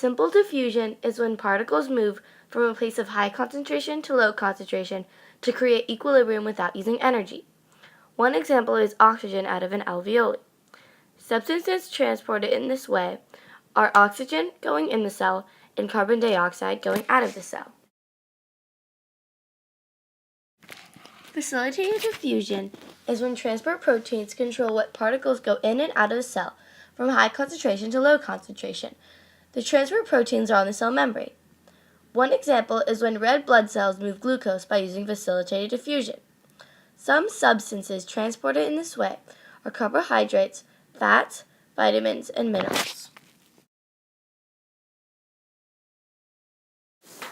Simple diffusion is when particles move from a place of high concentration to low concentration to create equilibrium without using energy. One example is oxygen out of an alveoli. Substances transported in this way are oxygen going in the cell and carbon dioxide going out of the cell. Facilitated diffusion is when transport proteins control what particles go in and out of the cell from high concentration to low concentration. The transport proteins are on the cell membrane. One example is when red blood cells move glucose by using facilitated diffusion. Some substances transported in this way are carbohydrates, fats, vitamins, and minerals.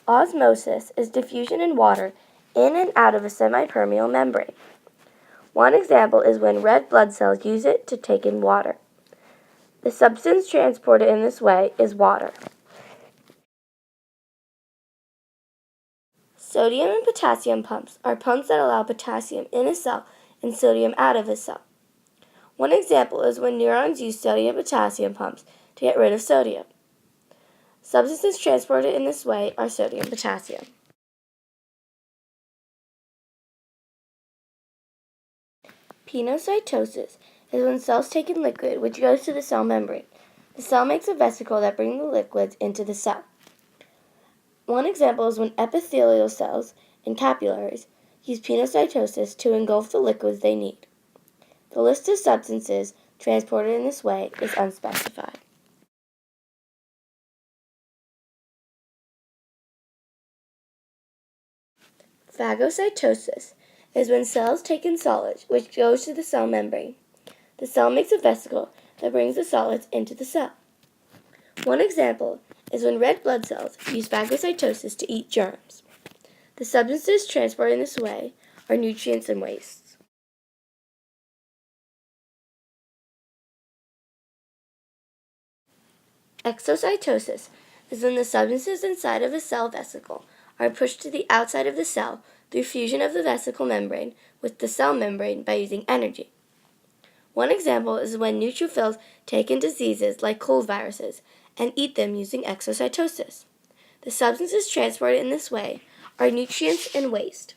Osmosis is diffusion in water in and out of a semipermeable membrane. One example is when red blood cells use it to take in water. The substance transported in this way is water. Sodium and potassium pumps are pumps that allow potassium in a cell and sodium out of a cell. One example is when neurons use sodium and potassium pumps to get rid of sodium. Substances transported in this way are sodium and potassium. Pinocytosis is when cells take in liquid which goes to the cell membrane. The cell makes a vesicle that brings the liquids into the cell. One example is when epithelial cells and capillaries use pinocytosis to engulf the liquids they need. The list of substances transported in this way is unspecified. Phagocytosis is when cells take in solids which goes to the cell membrane. The cell makes a vesicle that brings the solids into the cell. One example is when red blood cells use phagocytosis to eat germs. The substances transported in this way are nutrients and wastes. Exocytosis is when the substances inside of a cell vesicle are pushed to the outside of the cell through fusion of the vesicle membrane with the cell membrane by using energy. One example is when neutrophils take in diseases like cold viruses and eat them using exocytosis. The substances transported in this way are nutrients and waste.